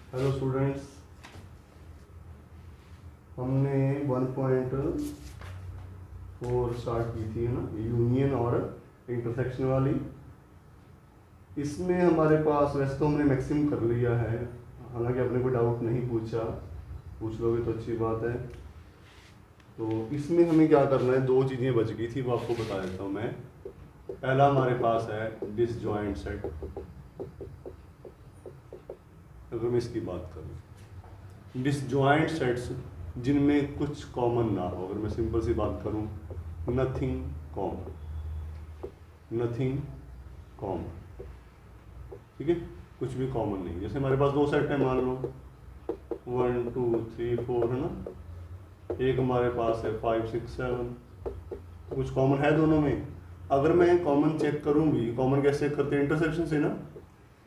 Hello students, हमने 1.4 start की थी ना, यूनियन और इंटरसेक्शन वाली। इसमें हमारे पास वैसे तो हमने मैक्सिमम कर लिया है, हालांकि आपने कोई डाउट नहीं पूछा, पूछ लोगे तो अच्छी बात है। तो इसमें हमें क्या करना है, दो चीज़ें बच गई थी, वो आपको बता देता हूँ मैं। पहला हमारे पास है डिसजॉइंट सेट। अगर मैं इसकी बात करूँ, डिसजॉइंट सेट्स जिनमें कुछ कॉमन ना हो, अगर मैं सिंपल सी बात करूँ, नथिंग कॉमन, नथिंग कॉमन, ठीक है, कुछ भी कॉमन नहीं। जैसे हमारे पास दो सेट है, मान लो 1 2 3 4 है ना, एक हमारे पास है 5 6 7, कुछ कॉमन है दोनों में। अगर मैं कॉमन चेक करूँ भी, कॉमन कैसे चेक करते हैं, इंटरसेक्शन से ना,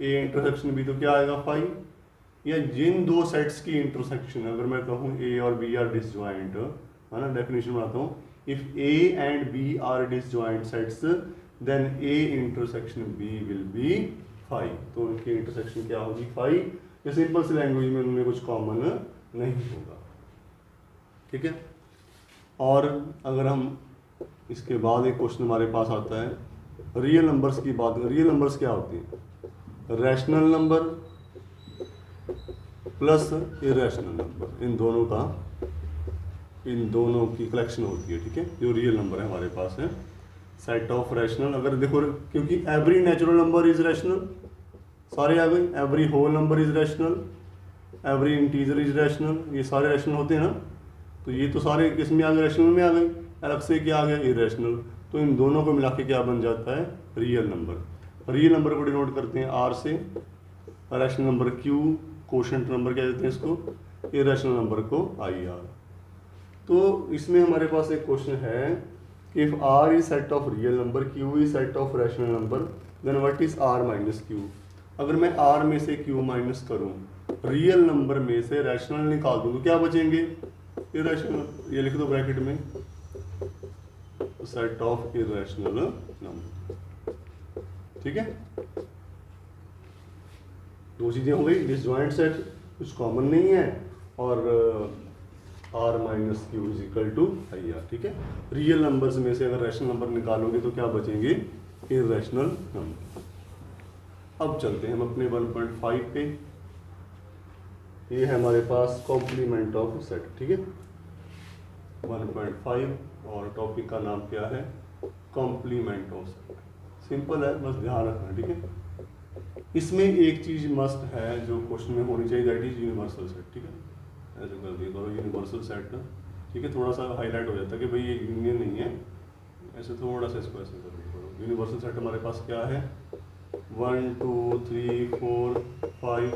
ए इंटरसेक्शन बी, तो क्या आएगा 5। या जिन दो सेट्स की इंटरसेक्शन, अगर मैं कहूँ ए और बी आर डिसजॉइंट, है ना, डेफिनेशन बनाता हूँ, if A and B are disjoint sets then A intersection B will be 5। तो उनकी इंटरसेक्शन क्या होगी 5। या सिंपल सी लैंग्वेज में उनमें कुछ कॉमन नहीं होगा, ठीक है। और अगर हम इसके बाद एक क्वेश्चन हमारे पास आता है, रियल नंबर्स की बात। रियल नंबर्स क्या होती हैं, rational number plus irrational number, इन दोनों की कलेक्शन होती है, ठीक है। जो रियल नंबर है हमारे पास है, सेट ऑफ रैशनल। अगर देखो, क्योंकि every natural number is rational, सारे आ गए, every whole number is rational, every integer is rational, ये सारे रैशनल होते हैं ना। तो ये तो सारे किस में आ गए, रैशनल में आ गए। अलग से क्या आ गया, इरेशनल। तो इन दोनों को मिला के क्या बन जाता है, रियल नंबर। रियल नंबर को डिनोट करते हैं आर से, rational number Q, quotient number क्या देते हैं इसको, इरेशनल नंबर को आई आर। तो इसमें हमारे पास एक क्वेश्चन है कि if R is set of real number, Q is set of rational number, then what is R minus Q. अगर मैं आर में से क्यू माइनस करूं, रियल नंबर में से रैशनल निकाल दूं, तो क्या बचेंगे, इरेशनल। ये लिख दो ब्रैकेट में, सेट ऑफ इरेशनल नंबर, ठीक है। दो चीजें हो गई, डिसजॉइंट सेट कुछ कॉमन नहीं है, और R minus Q is equal to I R, ठीक है। रियल नंबर्स में से अगर रैशनल नंबर निकालोगे तो क्या बचेंगे, इरेशनल नंबर। अब चलते हैं हम अपने 1.5 पे। ये है हमारे पास कॉम्प्लीमेंट ऑफ सेट, ठीक है, 1.5, और टॉपिक का नाम क्या है, कॉम्प्लीमेंट ऑफ सेट। सिंपल है, बस ध्यान रखना, ठीक है। इसमें एक चीज मस्ट है जो क्वेश्चन में होनी चाहिए, दैट इज यूनिवर्सल सेट, ठीक है। ऐसे कर दिया करो यूनिवर्सल सेट, ठीक है। थोड़ा सा हाईलाइट हो जाता है कि भाई ये यूनियन नहीं है, ऐसे थोड़ा सा इसको ऐसे कर दिया करो। यूनिवर्सल सेट हमारे पास क्या है, 1 2 3 4 5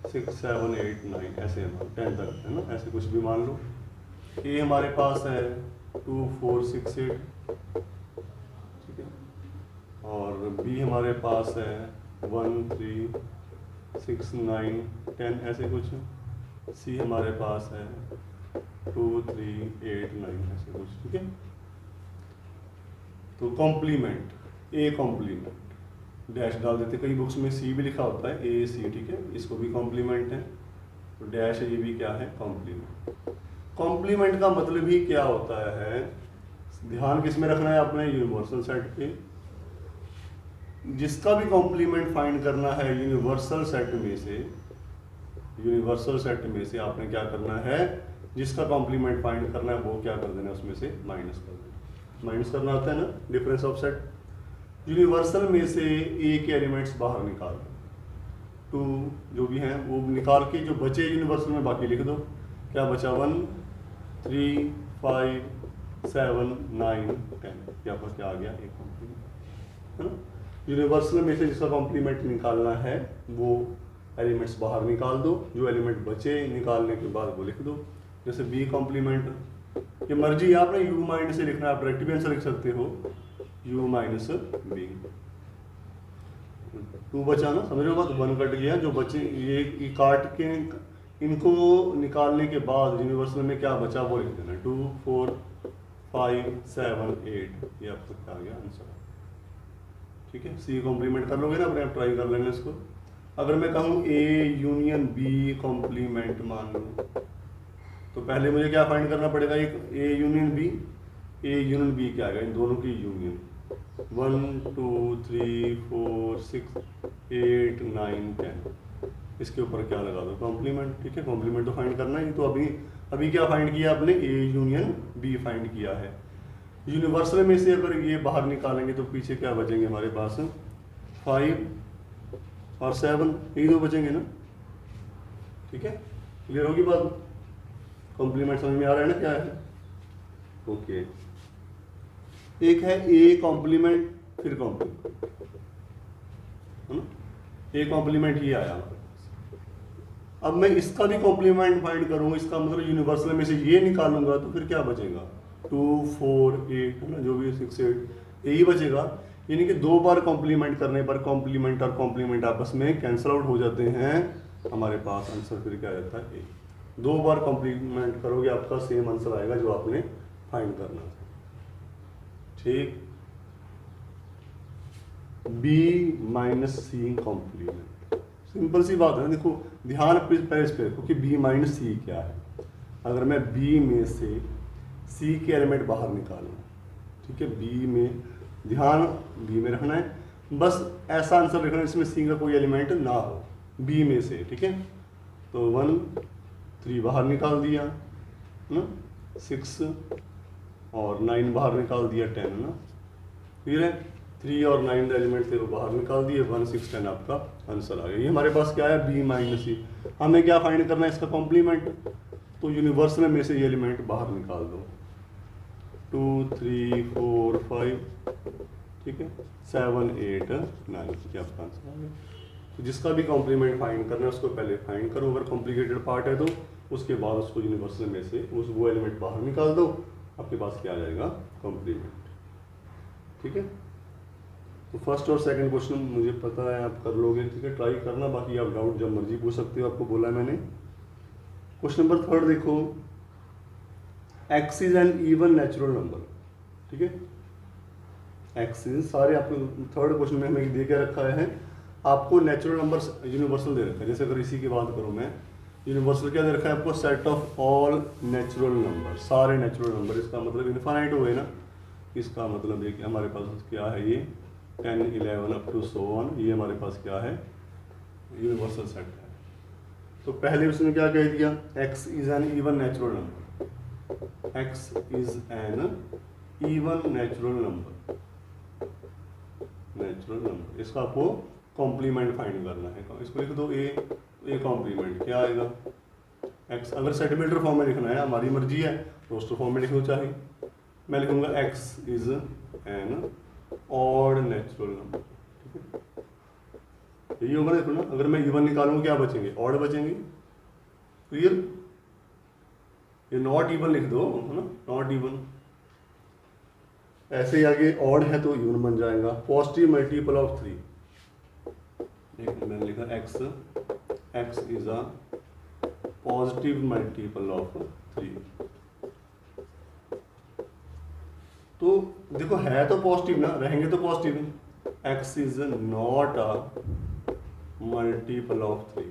6 7 8 9, ऐसे है ना, 10 तक है ना, ऐसे कुछ भी मान लो। ए हमारे पास है 2 4 6 8, ठीक है, और बी हमारे पास है 1 3 6 9 10, ऐसे कुछ। सी हमारे पास है 2 3 8 9, ऐसे कुछ, ठीक है। तो कॉम्प्लीमेंट, ए कॉम्प्लीमेंट डैश डाल देते, कई बुक्स में सी भी लिखा होता है, ए सी, ठीक है, इसको भी कॉम्प्लीमेंट है, तो डैश ये भी क्या है, कॉम्प्लीमेंट। कॉम्प्लीमेंट का मतलब ही क्या होता है, ध्यान किस में रखना है आपने, यूनिवर्सल सेट पे। जिसका भी कॉम्प्लीमेंट फाइंड करना है यूनिवर्सल सेट में से, यूनिवर्सल सेट में से आपने क्या करना है, जिसका कॉम्प्लीमेंट फाइंड करना है वो क्या कर देना, उसमें से माइनस कर देना। माइनस करना आता है ना, डिफरेंस ऑफ सेट। यूनिवर्सल में से ए के एलिमेंट्स बाहर निकाल, 2 जो भी हैं वो निकाल के जो बचे यूनिवर्सल में बाकी लिख दो। क्या बचा, 1 3 5 7 9 10, यहाँ पर क्या आ गया, एक कॉम्प्लीमेंट, है ना। यूनिवर्सल में से जिसका कॉम्प्लीमेंट निकालना है वो एलिमेंट्स बाहर निकाल दो, जो एलिमेंट बचे निकालने के बाद वो लिख दो। जैसे बी कॉम्प्लीमेंट, ये मर्जी है, आपने यू माइनस से लिखना है, आप डायरेक्ट भी आंसर लिख सकते हो, यू माइनस बी। 2 बचा ना, समझ लो बात, 1 कट गया, जो बचे ये काट के इनको निकालने के बाद यूनिवर्सल में क्या बचा वो लिख देना, 2 4 5 7 8, ये आपको क्या आ गया आंसर, ठीक है। सी कॉम्प्लीमेंट कर लोगे ना, अपने आप ट्राई कर लेना इसको। अगर मैं कहूँ ए यूनियन बी कॉम्प्लीमेंट मान लूँ, तो पहले मुझे क्या फाइंड करना पड़ेगा, एक A union B, A union B क्या आएगा, इन दोनों की यूनियन, 1 2 3 4 6 8 9 10, इसके ऊपर क्या लगा दो, कॉम्प्लीमेंट। ठीक है, कॉम्प्लीमेंट तो फाइंड करना ही। तो अभी क्या फाइंड किया आपने, ए यूनियन बी फाइंड किया है। यूनिवर्सल में से अगर ये बाहर निकालेंगे तो पीछे क्या बचेंगे हमारे पास, 5 और 7, यही दो बचेंगे ना। ठीक है, क्लियर होगी बात, कॉम्प्लीमेंट समझ में आ रहा है ना क्या है। ओके, एक है ए कॉम्प्लीमेंट फिर कॉम्प्लीमेंट, है ना, ए कॉम्प्लीमेंट ये आया। अब मैं इसका भी कॉम्प्लीमेंट फाइंड करूंगा, इसका मतलब यूनिवर्सल में से ये निकालूंगा तो फिर क्या बचेगा, 2 4 8, है ना, जो भी 6 8 यही बचेगा। यानी कि 2 बार कॉम्प्लीमेंट करने पर कॉम्प्लीमेंट और कॉम्प्लीमेंट आपस में कैंसल आउट हो जाते हैं, हमारे पास आंसर फिर क्या रहता है, ए। 2 बार कॉम्प्लीमेंट करोगे आपका सेम आंसर आएगा जो आपने फाइंड करना था। ठीक, B minus C complement, simple सी बात है ना। देखो ध्यान पहले इस पे रखो कि बी माइनस सी क्या है। अगर मैं बी में से सी के एलिमेंट बाहर निकालूं, ठीक है, बी में, ध्यान बी में रखना है, बस ऐसा आंसर रखना है इसमें सी का कोई एलिमेंट ना हो, बी में से। ठीक है, तो 1 3 बाहर निकाल दिया ना, 6 और 9 बाहर निकाल दिया, 10 ना, क्लियर है। 3 और 9 एलिमेंट थे वो बाहर निकाल दिए, 1 6 10 आपका आंसर आ गया। ये हमारे पास क्या है, बी माइनस सी। हमें क्या फाइंड करना है, इसका कॉम्प्लीमेंट। तो यूनिवर्सल में से ये एलिमेंट बाहर निकाल दो, 2 3 4 5, ठीक है, 7 8 9, ये आपका आंसर आ गया। तो जिसका भी कॉम्प्लीमेंट फाइंड करना है उसको पहले फाइंड करो, अगर कॉम्प्लिकेटेड पार्ट है तो उसके बाद उसको यूनिवर्सल में से वो एलिमेंट बाहर निकाल दो, आपके पास क्या आ जाएगा, कॉम्प्लीमेंट। ठीक है, तो फर्स्ट और सेकंड क्वेश्चन मुझे पता है आप कर लोगे। ठीक है, ट्राई करना, बाकी आप डाउट जब मर्जी पूछ सकते हो, आपको बोला मैंने। क्वेश्चन नंबर 3 देखो, x is an even natural number. ठीक है, एक्स इज, सारे आपको 3rd क्वेश्चन में हमें दे के रखा है, आपको नेचुरल नंबर यूनिवर्सल दे रखा है। जैसे अगर इसी की बात करूँ मैं, यूनिवर्सल क्या दे रखा है आपको, set of all natural number, सारे नेचुरल नंबर। इसका मतलब इनफाइनाइट हो गए ना, इसका मतलब ये कि हमारे पास क्या है, ये 10 11 अप टू सो ऑन, ये हमारे पास क्या है, यूनिवर्सल सेट है। तो पहले उसने क्या कह दिया, x is an even natural number, x is an even natural number, इसका आपको कॉम्प्लीमेंट फाइंड करना है। इसको लिख दो ए कॉम्प्लीमेंट क्या आएगा, x। अगर सेंटीमीटर फॉर्म में लिखना है हमारी मर्जी है, रोस्टर फॉर्म में लिखो चाहे, मैं लिखूंगा x is an odd natural number. ठीक है, यही होगा। देखो ना, अगर मैं इवन निकालूंगा क्या बचेंगे, ऑड बचेंगे। क्लियर, ये नॉट इवन लिख दो, है ना, नॉट इवन। ऐसे ही आगे ऑड है तो इवन बन जाएगा, पॉजिटिव मल्टीपल ऑफ 3। मैंने लिखा x is a positive multiple of 3। तो देखो है तो पॉजिटिव ना, रहेंगे तो positive. x is not a multiple of 3,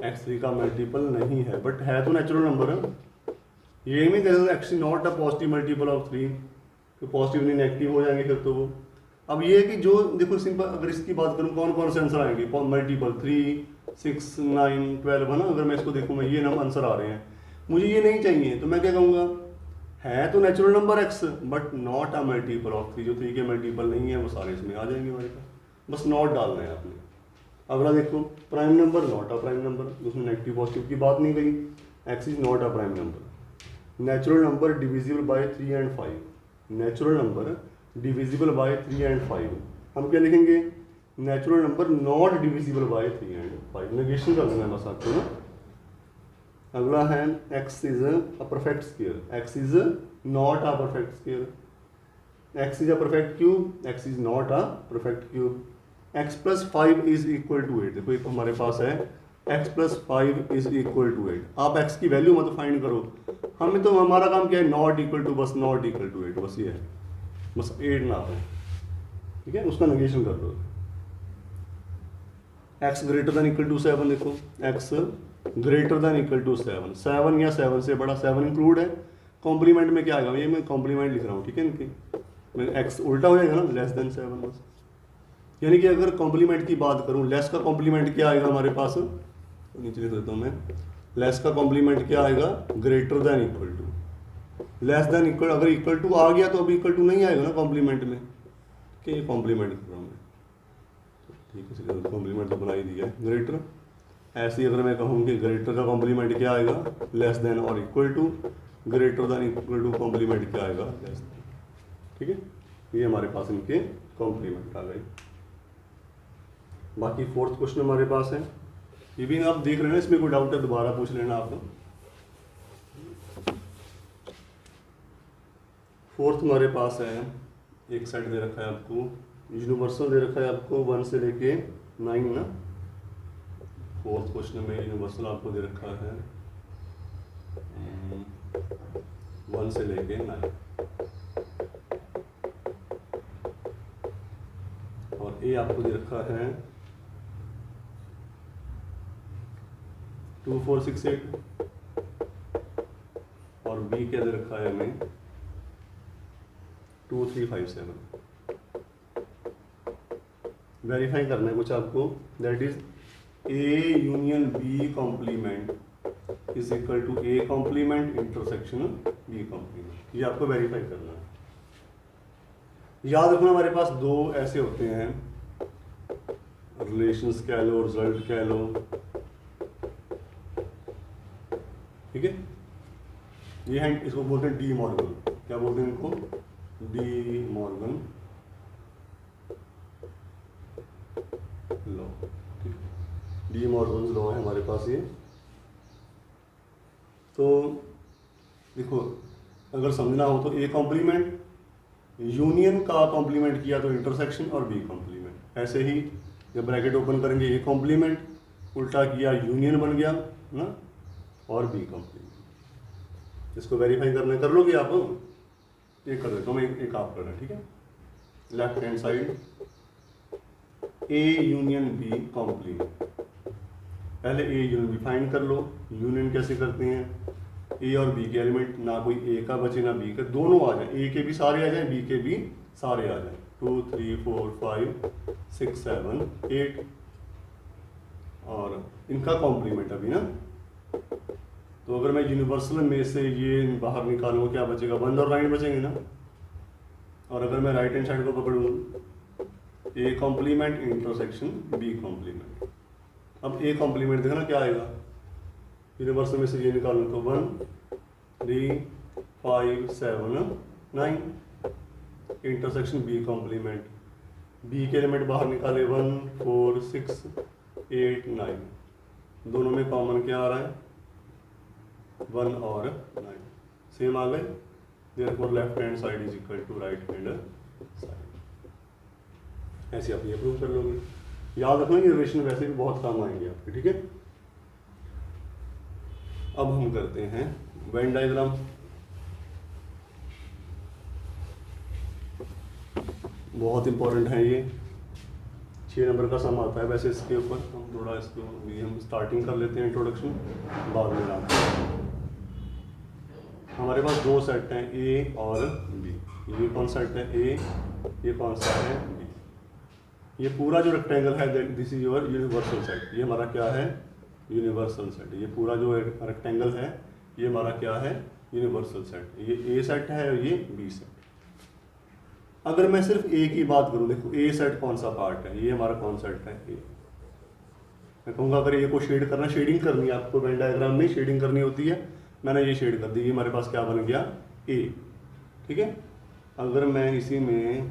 x 3 का मल्टीपल नहीं है, बट है तो नेचुरल नंबर है। ये नहीं कहते x not a positive multiple of 3, तो पॉजिटिव नहीं नेगेटिव हो जाएंगे फिर तो वो। अब ये है कि जो देखो सिंपल, अगर इसकी बात करूँ कौन कौन से आंसर आएंगे, मल्टीपल 3 6 9 12, है ना। अगर मैं इसको देखूँ, मैं ये नंबर आंसर आ रहे हैं, मुझे ये नहीं चाहिए, तो मैं क्या कहूँगा, है तो natural number x but not a multiple of 3, जो 3 के मल्टीपल नहीं है वो सारे इसमें आ जाएंगे हमारे पास, बस नॉट डालना है आपने। अगला देखो, prime number not a prime number, उसमें नेगेटिव पॉजिटिव की बात नहीं गई, x is not a prime number. Natural number divisible by 3 and 5, natural number divisible by 3 and 5, हम क्या लिखेंगे, natural number not divisible by 3 and 5, negation कर देना बस आपको ना। अगला है x is a perfect square, x is not a perfect square, x is a perfect cube, x is not a perfect cube. x plus 5 is equal to 8, देखो एक हमारे पास है x plus 5 is equal to 8। आप x की value मत find करो, हमें तो हमारा काम क्या है, नॉट इक्वल टू, बस नॉट इक्वल टू 8, बस ये है, बस 8 ना हो। ठीक है, उसका नेगेशन कर दो। x greater than equal to 7, देखो x greater than equal to 7, 7 या 7 से बड़ा, 7 इंक्लूड है। कॉम्प्लीमेंट में क्या आएगा, ये मैं कॉम्प्लीमेंट लिख रहा हूँ, ठीक है इनकी, मैं x उल्टा हो जाएगा ना, लेस देन 7 बस। यानी कि अगर कॉम्प्लीमेंट की बात करूँ, लेस का कॉम्प्लीमेंट क्या आएगा हमारे पास, तो नीचे लिख देता हूँ मैं, लेस का कॉम्प्लीमेंट क्या आएगा, greater than equal to. Less than equal, अगर इक्वल टू आ गया तो अभी इक्वल टू नहीं आएगा ना कॉम्प्लीमेंट में, कि ये कॉम्प्लीमेंट कर रहा हूँ मैं, ठीक है, चलिए कॉम्प्लीमेंट तो बना ही दिया है, ग्रेटर। ऐसे ही अगर मैं कहूँ कि ग्रेटर का कॉम्प्लीमेंट क्या आएगा, लेस देन और equal to, greater than equal to complement क्या आएगा, लेस देन, ठीक है। ये हमारे पास इनके कॉम्प्लीमेंट आ गए। बाकी फोर्थ क्वेश्चन हमारे पास है, ये भी आप देख रहे हैं ना, इसमें कोई डाउट है दोबारा पूछ लेना आप। फोर्थ हमारे पास है, एक सेट दे रखा है आपको, यूनिवर्सल दे रखा है आपको 1 से लेके 9 ना। फोर्थ क्वेश्चन में यूनिवर्सल आपको दे रखा है 1 से लेके 9, और ए आपको दे रखा है 2 4 6 8, और बी क्या दे रखा है हमें 2 3 5 7। वेरीफाई करना है कुछ आपको, that is A union B complement is equal to A complement intersection B complement, ये आपको वेरीफाई करना है। याद रखना हमारे पास दो ऐसे होते हैं, रिलेशंस कह लो, रिजल्ट कह लो, ठीक है। ये है, इसको बोलते हैं डी मॉर्गन, क्या बोलते हैं इनको, डी मॉर्गन लॉ, ठीक है, डी मॉर्गन लॉ है हमारे पास ये। तो देखो अगर समझना हो तो ए कॉम्प्लीमेंट, यूनियन का कॉम्प्लीमेंट किया तो इंटरसेक्शन, और बी कॉम्प्लीमेंट। ऐसे ही जब ब्रैकेट ओपन करेंगे ए कॉम्प्लीमेंट, उल्टा किया यूनियन बन गया ना, और बी कॉम्प्लीमेंट। इसको वेरीफाई करना कर लोगे आप, एक कर देता हूँ मैं, एक आप करना, ठीक है। Left hand side A union B complement, पहले ए यूनियन बी फाइंड कर लो। यूनियन कैसे करते हैं, ए और बी के एलिमेंट, ना कोई ए का बचे ना बी का, दोनों आ जाए, ए के भी सारे आ जाए, बी के भी सारे आ जाए, 2 3 4 5 6 7 8, और इनका कॉम्प्लीमेंट अभी ना। तो अगर मैं यूनिवर्सल में से ये बाहर निकालूंगा, क्या बचेगा, 1 और 9 बचेंगे ना। और अगर मैं राइट हैंड साइड को पकड़ूँ, A complement intersection B complement. अब ए कॉम्प्लीमेंट देखना क्या आएगा, यूनिवर्सल में से ये निकालूँ तो 1 3 5 7 9, इंटरसेक्शन बी कॉम्प्लीमेंट, बी के एलिमेंट बाहर निकाले 1 4 6 8 9, दोनों में कॉमन क्या आ रहा है, 1 और 9 सेम आ गए। Therefore left hand side is equal to right hand side. ऐसे आप ये प्रूव कर लोगे। याद रखना ये रिलेशन वैसे भी बहुत काम आएंगे आपके, ठीक है। अब हम करते हैं वेन डायग्राम। बहुत इंपॉर्टेंट है ये, 6 नंबर का सम आता है वैसे इसके ऊपर। हम थोड़ा इसको भी हम स्टार्टिंग कर लेते हैं, इंट्रोडक्शन, बाद में आते हैं। हमारे पास दो सेट हैं, ए और बी। ये कौन सेट है, ए, ये कौन सा है, बी। ये पूरा जो रेक्टेंगल है, this is your universal set. ये हमारा क्या है, यूनिवर्सल सेट। ये पूरा जो रेक्टेंगल है, ये हमारा क्या है, यूनिवर्सल सेट। ये ए सेट है और ये बी सेट। अगर मैं सिर्फ ए की बात करूं, देखो ए सेट कौन सा पार्ट है, ये हमारा कौन सेट है, ए। मैं कहूँगा अगर ए को शेड करना, शेडिंग करनी है आपको, वेन डायग्राम में शेडिंग करनी होती है, मैंने ये शेड कर दी, ये हमारे पास क्या बन गया, ए, ठीक है। अगर मैं इसी में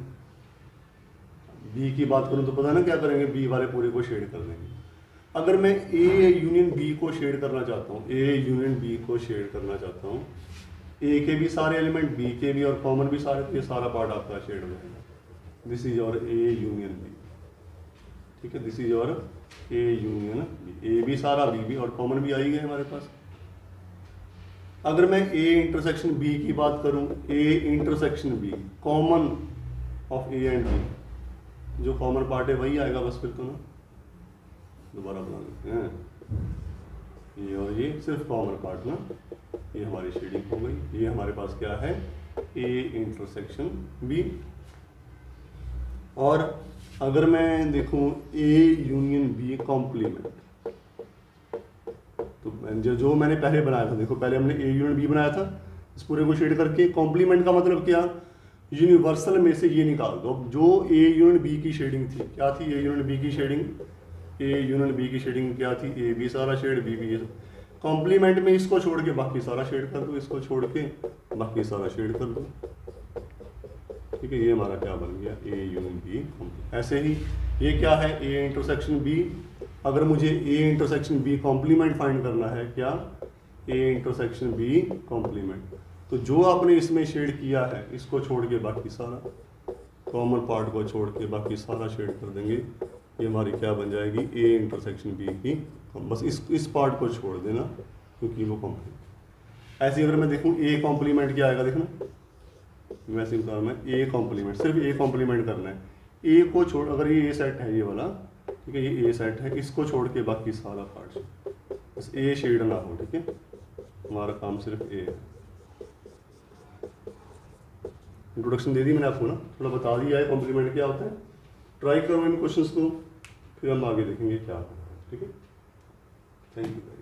बी की बात करूं तो पता है ना क्या करेंगे, बी वाले पूरे को शेड कर देंगे। अगर मैं ए यूनियन बी को शेड करना चाहता हूँ, ए यूनियन बी को शेड करना चाहता हूँ, ए के भी सारे एलिमेंट, बी के भी और कॉमन भी सारे, तो ये सारा पार्ट आपका शेड हो जाएगा। This is your A union B, ठीक है। This is your A union B, A भी सारा, बी भी, और कॉमन भी आई गए हमारे पास। अगर मैं ए इंटरसेक्शन बी की बात करूं, A intersection B, common of A and B, जो कॉमन पार्ट है वही आएगा बस, फिर तो ना। दोबारा बना लेते हैं, ये और ये सिर्फ कॉमन पार्ट ना, ये हमारी शेडिंग हो गई। ये हमारे पास क्या है, ए इंटरसेक्शन बी। और अगर मैं देखूं ए यूनियन बी कॉम्प्लीमेंट, तो जो मैंने पहले बनाया था, देखो पहले हमने ए यूनियन बी बनाया था, इस पूरे को शेड करके। कॉम्प्लीमेंट का मतलब क्या, यूनिवर्सल में से ये निकाल दो। जो ए यूनियन बी की शेडिंग थी, क्या थी ए यूनियन बी की शेडिंग, ए यूनियन बी की शेडिंग क्या थी, ए बी सारा शेड, बी बी। कॉम्प्लीमेंट में इसको छोड़ के बाकी सारा शेड कर दो, इसको छोड़ के बाकी सारा शेड कर दो, ठीक है। ये हमारा क्या बन गया, ए यूनियन बी। ऐसे ही ये क्या है, ए इंटरसेक्शन बी। अगर मुझे A intersection B complement find करना है, क्या, ए इंटरसेक्शन बी कॉम्प्लीमेंट, तो जो आपने इसमें शेड किया है इसको छोड़ के बाकी सारा, कॉमन पार्ट को छोड़ के बाकी सारा शेड कर देंगे। ये हमारी क्या बन जाएगी, ए इंटरसेक्शन बी की। बस इस पार्ट को छोड़ देना क्योंकि वो कॉम्प्लीमेंट। ऐसे अगर मैं देखूँ ए कॉम्प्लीमेंट क्या आएगा, देखना वैसे बता मैं, ए कॉम्प्लीमेंट सिर्फ ए कॉम्प्लीमेंट करना है। ए को छोड़, अगर ये ए सेट है ये वाला, ठीक है, ये ए सेट है, इसको छोड़ के बाकी सारा पार्ट, बस ए शेड ना हो, ठीक है। हमारा काम सिर्फ ए है। इंट्रोडक्शन दे दी मैंने आपको ना, थोड़ा बता दिया है कॉम्प्लीमेंट क्या होता है। ट्राई करो इन क्वेश्चंस को, फिर हम आगे देखेंगे क्या होता है, ठीक है। Thank you.